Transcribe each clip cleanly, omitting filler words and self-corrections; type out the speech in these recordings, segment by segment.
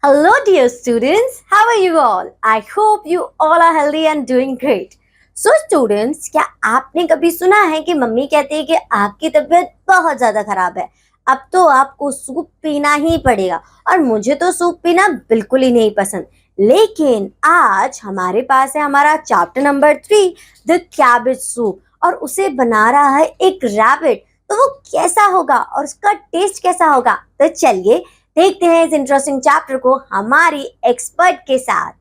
Hello, dear students. How are you all? I hope you all are healthy and doing great. So, students, क्या आपने कभी सुना है कि मम्मी कहती है कि आपकी तबीयत बहुत ज्यादा खराब है, अब तो आपको सूप पीना ही पड़ेगा। और मुझे तो सूप पीना बिल्कुल ही नहीं पसंद, लेकिन आज हमारे पास है हमारा chapter number 3, the cabbage soup, और उसे बना रहा है एक रैबिट। तो वो कैसा होगा और उसका टेस्ट कैसा होगा, तो चलिए देखते हैं इस इंटरेस्टिंग चैप्टर को हमारी एक्सपर्ट के साथ।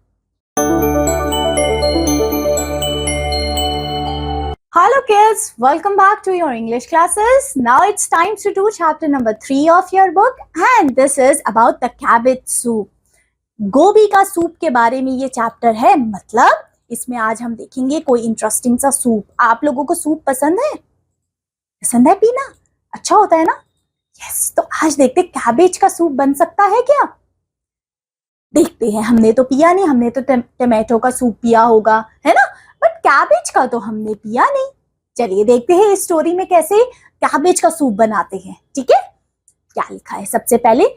Hello kids, welcome back to your English classes. Now it's time to do chapter number 3 of your book and this is about the cabbage soup. गोभी का सूप के बारे में ये चैप्टर है। मतलब इसमें आज हम देखेंगे कोई इंटरेस्टिंग सा सूप। आप लोगों को सूप पसंद है? पसंद है पीना? अच्छा होता है ना? यस, तो आज देखते हैं कैबेज का सूप बन सकता है क्या? देखते हैं। हमने तो पिया नहीं, हमने तो टमाटो का सूप पिया होगा, है ना? बट कैबेज का तो हमने पिया नहीं। चलिए देखते हैं इस स्टोरी में कैसे कैबेज का सूप बनाते हैं। ठीक है, क्या लिखा है? सबसे पहले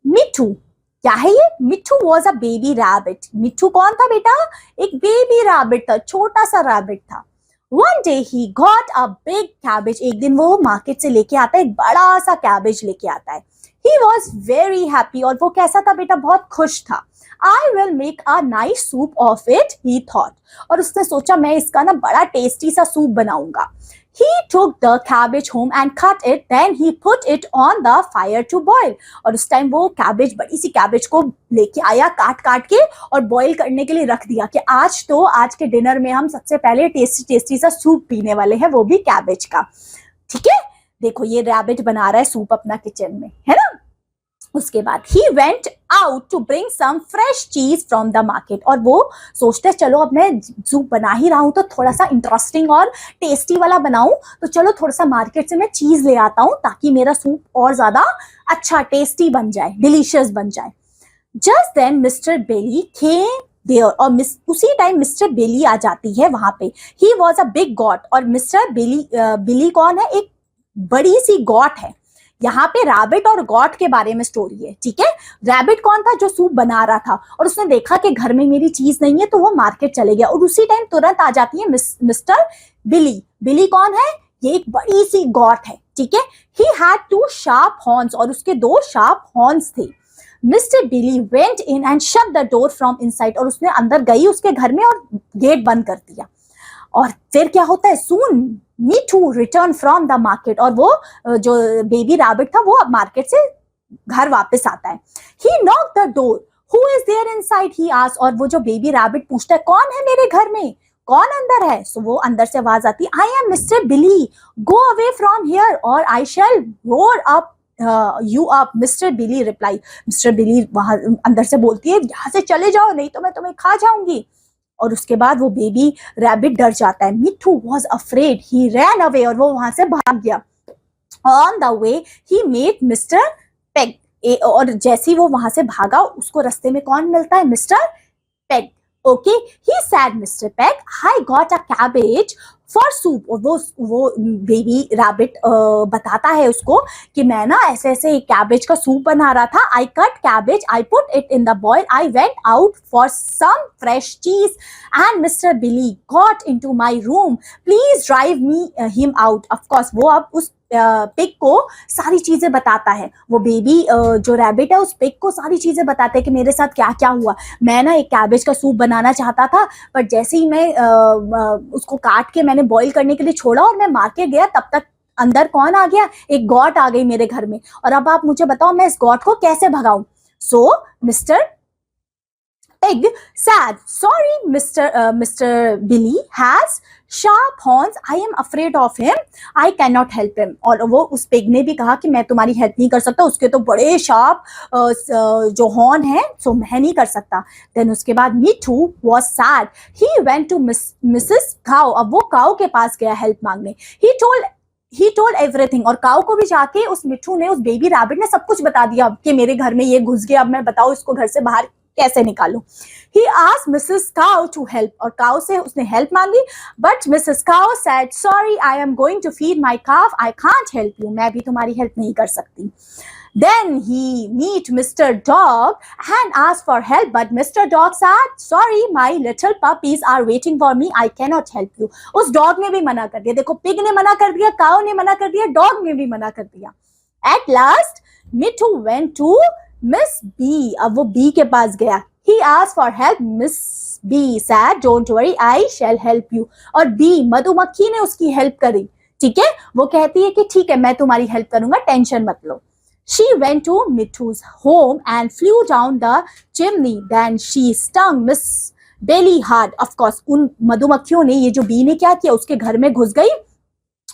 मिट्ठू। क्या है ये? मिट्ठू वॉज अ बेबी रैबिट। मिट्ठू कौन था बेटा? एक बेबी रैबिट था, छोटा सा रैबिट था। One day he got a big cabbage. एक दिन वो मार्केट से लेके आता है, एक बड़ा सा कैबेज लेके आता है। He was very happy. और वो कैसा था बेटा? बहुत खुश था। I will make a nice soup of it, he thought. और उसने सोचा मैं इसका ना बड़ा टेस्टी सा सूप बनाऊंगा। He took the cabbage home and cut it. Then he put it on the fire to boil. और उस टाइम वो कैबेज, बड़ी सी कैबेज को लेके आया काट काट के और बॉईल करने के लिए रख दिया कि आज के डिनर में हम सबसे पहले टेस्टी टेस्टी सा सूप पीने वाले हैं, वो भी कैबेज का। ठीक है, देखो ये रैबिट बना रहा है सूप अपना किचन में, है ना? उसके बाद he went out to bring some fresh cheese from the market. और वो सोचते हैं चलो अब मैं सूप बना ही रहा हूं तो थोड़ा सा इंटरेस्टिंग और टेस्टी वाला बनाऊं, तो चलो थोड़ा सा मार्केट से मैं चीज ले आता हूं ताकि मेरा सूप और ज्यादा अच्छा टेस्टी बन जाए, डिलीशियस बन जाए। Just then Mr. Billy came there. और उसी टाइम मिस्टर बिली आ जाती है वहां पे। He was a big goat. और मिस्टर बिली कौन है? एक बड़ी सी गॉट है। यहाँ पे रैबिट और गॉट के बारे में स्टोरी है। ठीक है, रैबिट कौन था? जो सूप बना रहा था, और उसने देखा कि घर में मेरी चीज नहीं है तो वो मार्केट चले गया। और उसी टाइम तुरंत आ जाती है मिस्टर बिली। बिली कौन है? ये एक बड़ी सी गॉट है। ठीक है, ही हैड 2 शार्प हॉर्न्स। और उसके 2 शार्प हॉर्न्स थे। Mister Billy went in and shut the door from inside. और उसने अंदर गई उसके घर में और गेट बंद कर दिया। और फिर क्या होता है? सून मिट्ठू रिटर्न फ्रॉम द मार्केट। और वो जो बेबी रैबिट था वो अब मार्केट से घर वापस आता है। He knock the door. Who is there inside? He asked. और वो जो बेबी रैबिट पूछता है कौन है मेरे घर में, कौन अंदर है? सो वो अंदर से आवाज आती है, I am mister Billy, go away from here और I shall roar up you up. Mister Billy reply. Mister Billy वहां अंदर से बोलती है यहाँ से चले जाओ नहीं तो मैं तुम्हें खा जाऊंगी। और उसके बाद वो बेबी रैबिट डर जाता है। Mitthu was afraid, he ran away. और वो वहां से भाग गया। On the way he met Mister Peg. और जैसे ही वो वहां से भागा उसको रास्ते में कौन मिलता है? Mister peg. Okay, he sad mister peg, I got a cabbage for soup. और वो बेबी रैबिट बताता है उसको कि मैं ना ऐसे ऐसे एक कैबेज का सूप बना रहा था। I cut cabbage, I put it in the boil, I went out for some fresh cheese and mister Billy got into my room, please drive me him out. Of course वो अब उस pig को सारी चीजें बताता है। वो baby जो रैबिट है उस पिग को सारी चीजें बताते हैं कि मेरे साथ क्या क्या हुआ। मैं ना एक कैबेज का सूप बनाना चाहता था, पर जैसे ही मैं उसको काट के मैंने बॉईल करने के लिए छोड़ा और मैं मार्केट गया तब तक अंदर कौन आ गया? एक गॉट आ गई मेरे घर में। और अब आप मुझे बताओ मैं इस गॉट को कैसे भगाऊं? सो mister Pig said, sorry, Mr. Billy has sharp horns. I am afraid of him. I cannot help him. और वो उस पिग ने भी कहा कि मैं तुम्हारी हेल्प नहीं कर सकता, उसके तो बड़े शार्प जो हॉर्न है, सो मैं नहीं कर सकता। देन उसके बाद मिट्ठू was sad. He went to Mrs. Cow. अब वो काऊ के पास गया हेल्प मांगने। He told everything. और काऊ को भी जाके उस मिट्ठू ने, उस बेबी रैबिट ने सब कुछ बता दिया कि मेरे घर में ये घुस गया, अब मैं बताओ इसको घर से बाहर कैसे निकालूं। He asked Mrs. Cow to help. और काऊ से उसने हेल्प मांगी, but Mrs. Cow said, sorry, I am going to feed my calf. I can't help you. मैं भी तुम्हारी हेल्प नहीं कर सकती। Then he meet Mr. Dog and ask for help, but Mr. Dog said, "Sorry, my little puppies are waiting for me. I cannot help you." उस dog ने भी मना कर दिया. देखो, पिग ने मना कर दिया, काउ ने मना कर दिया, डॉग ने भी मना कर दिया. At last, Mithu went to Miss B. अब वो B के पास गया. He asked for help. Miss B said, "Don't worry, I shall help you." और B, मधुमक्खी ने उसकी हेल्प करी. ठीक है, वो कहती है कि ठीक है, मैं तुम्हारी हेल्प करूंगा, टेंशन मत लो. She went to Mithu's home and flew down the chimney. Then she stung Miss Belly hard. Of course, उन मधुमक्खियों ने, ये जो बी ने क्या किया, उसके घर में घुस गई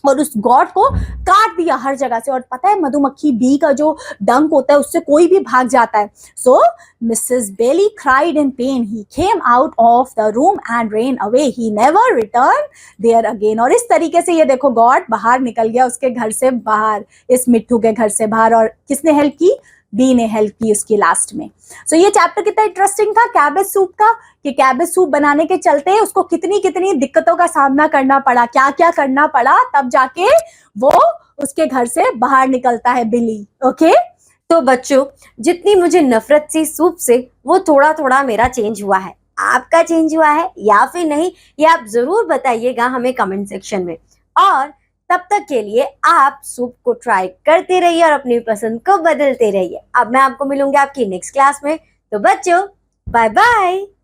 और उस गॉड को काट दिया हर जगह से. और पता है, मधुमक्खी बी का जो डंक होता है उससे कोई भी भाग जाता है. So missus Bailey cried in pain. He came out of the room and ran away. He never returned there again. और इस तरीके से ये देखो, गॉड बाहर निकल गया उसके घर से बाहर, इस मिट्ठू के घर से बाहर. और किसने हेल्प की? बी ने हेल्प की उसकी लास्ट में. सो ये चैप्टर कितना इंटरेस्टिंग था कैबेज सूप का, कि कैबेज सूप बनाने के चलते उसको कितनी कितनी दिक्कतों का सामना करना पड़ा, क्या क्या करना पड़ा, तब जाके वो उसके घर से बाहर निकलता है बिली. ओके, तो बच्चों, जितनी मुझे नफरत थी सूप से, वो थोड़ा थोड़ा मेरा चेंज हुआ है. आपका चेंज हुआ है या फिर नहीं, ये आप जरूर बताइएगा हमें कमेंट सेक्शन में. और तब तक के लिए आप सूप को ट्राई करते रहिए और अपनी पसंद को बदलते रहिए. अब मैं आपको मिलूंगी आपकी नेक्स्ट क्लास में. तो बच्चों, बाय बाय.